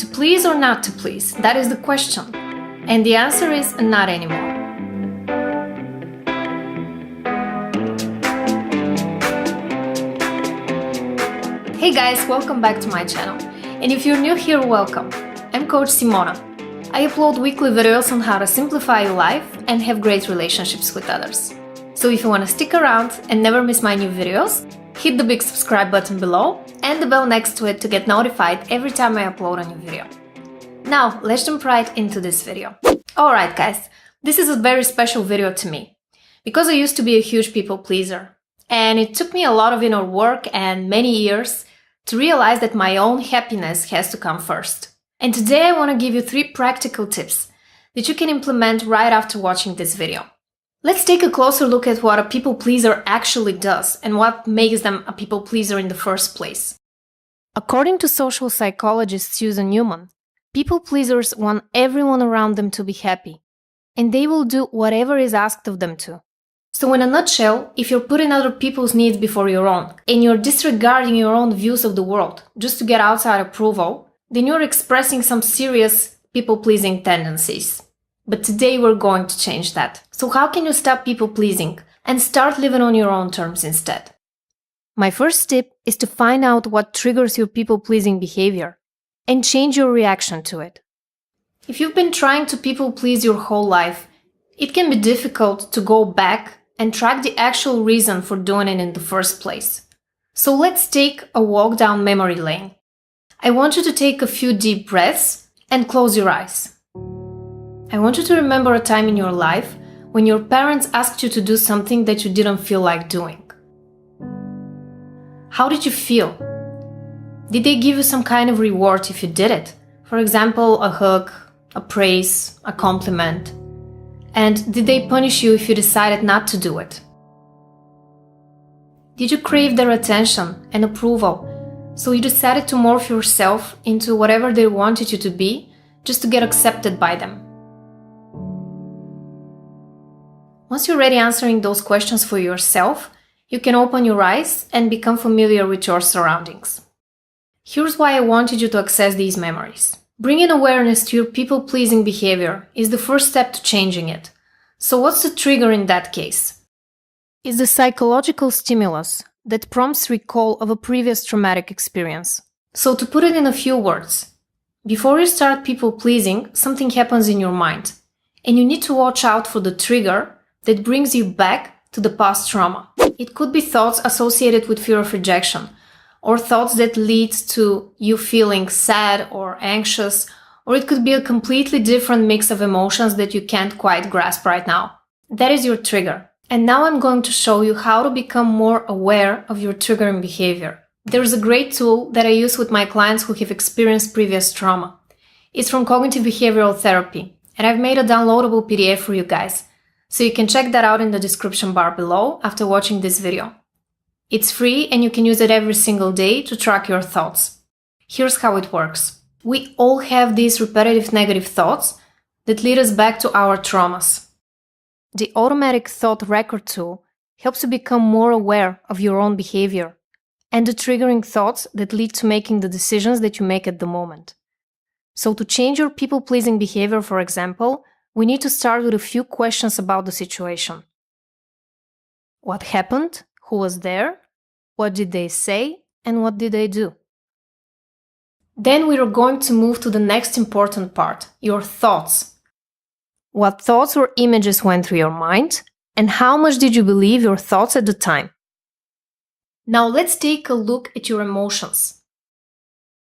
To please or not to please? That is the question. And the answer is not anymore. Hey guys, welcome back to my channel. And if you're new here, welcome. I'm Coach Simona. I upload weekly videos on how to simplify your life and have great relationships with others. So if you want to stick around and never miss my new videos, hit the big subscribe button below and the bell next to it to get notified every time I upload a new video. Now, let's jump right into this video. Alright guys, this is a very special video to me, because I used to be a huge people pleaser, and it took me a lot of inner work and many years to realize that my own happiness has to come first. And today I want to give you 3 practical tips that you can implement right after watching this video. Let's take a closer look at what a people pleaser actually does and what makes them a people pleaser in the first place. According to social psychologist Susan Newman, people pleasers want everyone around them to be happy, and they will do whatever is asked of them to. So in a nutshell, if you're putting other people's needs before your own, and you're disregarding your own views of the world just to get outside approval, then you're expressing some serious people-pleasing tendencies. But today we're going to change that. So how can you stop people-pleasing and start living on your own terms instead? My first tip is to find out what triggers your people-pleasing behavior and change your reaction to it. If you've been trying to people-please your whole life, it can be difficult to go back and track the actual reason for doing it in the first place. So let's take a walk down memory lane. I want you to take a few deep breaths and close your eyes. I want you to remember a time in your life when your parents asked you to do something that you didn't feel like doing. How did you feel? Did they give you some kind of reward if you did it? For example, a hug, a praise, a compliment. And did they punish you if you decided not to do it? Did you crave their attention and approval, so you decided to morph yourself into whatever they wanted you to be just to get accepted by them? Once you're ready answering those questions for yourself, you can open your eyes and become familiar with your surroundings. Here's why I wanted you to access these memories. Bringing awareness to your people-pleasing behavior is the first step to changing it. So what's the trigger in that case? It's the psychological stimulus that prompts recall of a previous traumatic experience. So to put it in a few words, before you start people-pleasing, something happens in your mind, and you need to watch out for the trigger that brings you back to the past trauma. It could be thoughts associated with fear of rejection, or thoughts that lead to you feeling sad or anxious, or it could be a completely different mix of emotions that you can't quite grasp right now. That is your trigger. And now I'm going to show you how to become more aware of your triggering behavior. There's a great tool that I use with my clients who have experienced previous trauma. It's from Cognitive Behavioral Therapy, and I've made a downloadable PDF for you guys, so you can check that out in the description bar below after watching this video. It's free and you can use it every single day to track your thoughts. Here's how it works. We all have these repetitive negative thoughts that lead us back to our traumas. The Automatic Thought Record tool helps you become more aware of your own behavior and the triggering thoughts that lead to making the decisions that you make at the moment. So to change your people-pleasing behavior, for example, we need to start with a few questions about the situation. What happened? Who was there? What did they say? And what did they do? Then we are going to move to the next important part, your thoughts. What thoughts or images went through your mind? And how much did you believe your thoughts at the time? Now let's take a look at your emotions.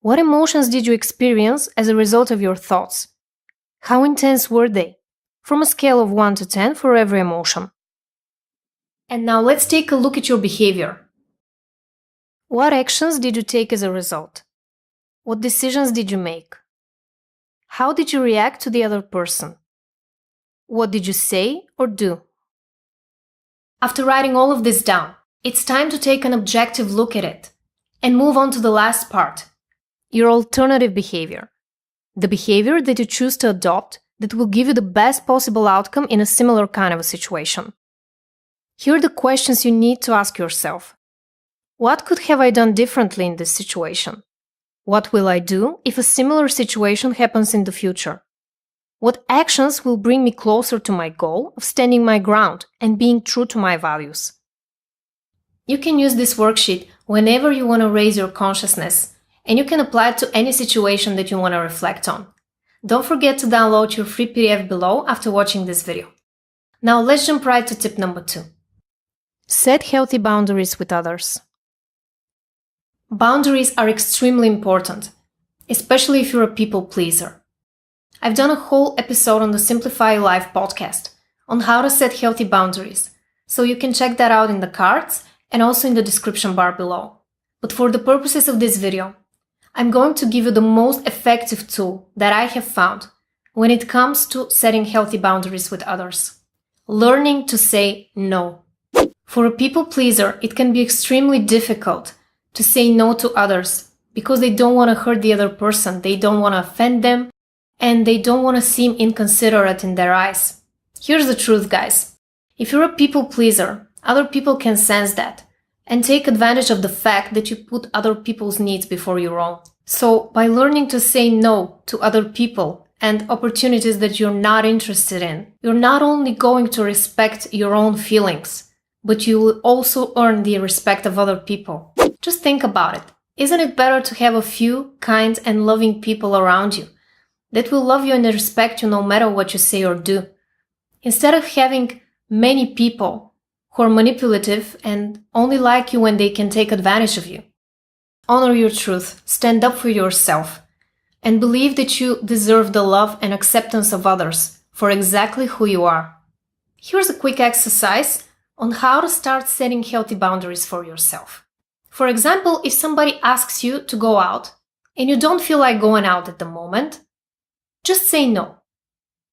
What emotions did you experience as a result of your thoughts? How intense were they? From a scale of 1 to 10 for every emotion. And now let's take a look at your behavior. What actions did you take as a result? What decisions did you make? How did you react to the other person? What did you say or do? After writing all of this down, it's time to take an objective look at it and move on to the last part, your alternative behavior. The behavior that you choose to adopt that will give you the best possible outcome in a similar kind of a situation. Here are the questions you need to ask yourself. What could have I done differently in this situation? What will I do if a similar situation happens in the future? What actions will bring me closer to my goal of standing my ground and being true to my values? You can use this worksheet whenever you want to raise your consciousness, and you can apply it to any situation that you want to reflect on. Don't forget to download your free PDF below after watching this video. Now let's jump right to tip number 2. Set healthy boundaries with others. Boundaries are extremely important, especially if you're a people pleaser. I've done a whole episode on the Simplify Your Life podcast on how to set healthy boundaries, so you can check that out in the cards and also in the description bar below. But for the purposes of this video, I'm going to give you the most effective tool that I have found when it comes to setting healthy boundaries with others. Learning to say no. For a people pleaser, it can be extremely difficult to say no to others because they don't want to hurt the other person, they don't want to offend them, and they don't want to seem inconsiderate in their eyes. Here's the truth, guys. If you're a people pleaser, other people can sense that and take advantage of the fact that you put other people's needs before your own. So, by learning to say no to other people and opportunities that you're not interested in, you're not only going to respect your own feelings, but you will also earn the respect of other people. Just think about it. Isn't it better to have a few kind and loving people around you that will love you and respect you no matter what you say or do, instead of having many people who are manipulative and only like you when they can take advantage of you? Honor your truth, stand up for yourself, and believe that you deserve the love and acceptance of others for exactly who you are. Here's a quick exercise on how to start setting healthy boundaries for yourself. For example, if somebody asks you to go out and you don't feel like going out at the moment, just say no.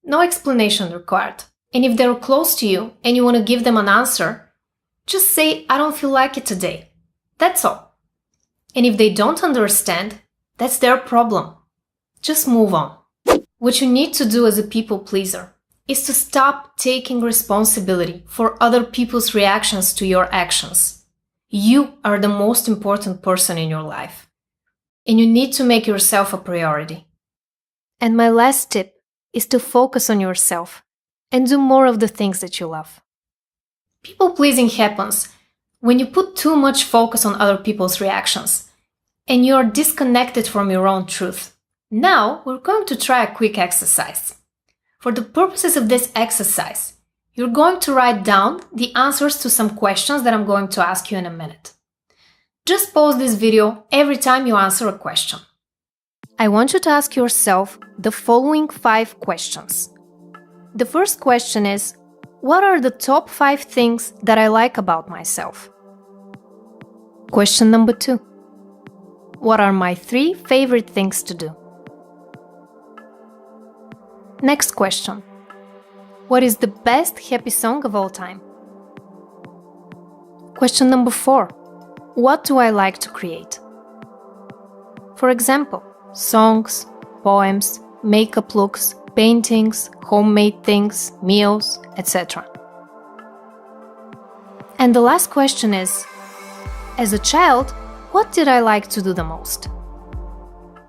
No explanation required. And if they're close to you and you want to give them an answer, just say, I don't feel like it today. That's all. And if they don't understand, that's their problem. Just move on. What you need to do as a people pleaser is to stop taking responsibility for other people's reactions to your actions. You are the most important person in your life, and you need to make yourself a priority. And my last tip is to focus on yourself and do more of the things that you love. People pleasing happens when you put too much focus on other people's reactions and you are disconnected from your own truth. Now, we're going to try a quick exercise. For the purposes of this exercise, you're going to write down the answers to some questions that I'm going to ask you in a minute. Just pause this video every time you answer a question. I want you to ask yourself the following 5 questions. The first question is, what are the top 5 things that I like about myself? Question number 2. What are my 3 favorite things to do? Next question. What is the best happy song of all time? Question number 4. What do I like to create? For example, songs, poems, makeup looks, paintings, homemade things, meals, etc. And the last question is, as a child, what did I like to do the most?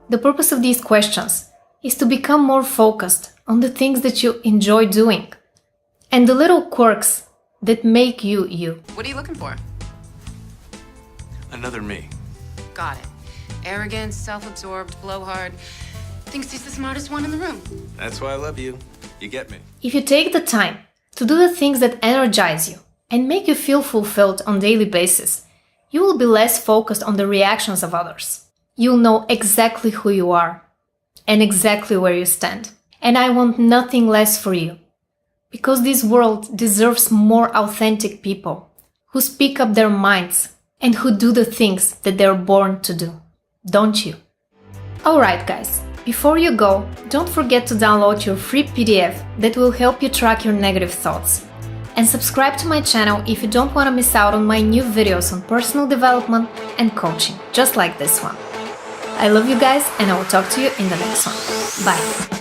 The purpose of these questions is to become more focused on the things that you enjoy doing and the little quirks that make you you. What are you looking for? Another me. Got it. Arrogant, self-absorbed, blowhard. Thinks he's the smartest one in the room. That's why I love you. You get me. If you take the time to do the things that energize you and make you feel fulfilled on a daily basis, you will be less focused on the reactions of others. You'll know exactly who you are and exactly where you stand. And I want nothing less for you, because this world deserves more authentic people who speak up their minds and who do the things that they're born to do. Don't you? Alright guys, before you go, don't forget to download your free PDF that will help you track your negative thoughts. And subscribe to my channel if you don't want to miss out on my new videos on personal development and coaching, just like this one. I love you guys, and I will talk to you in the next one. Bye!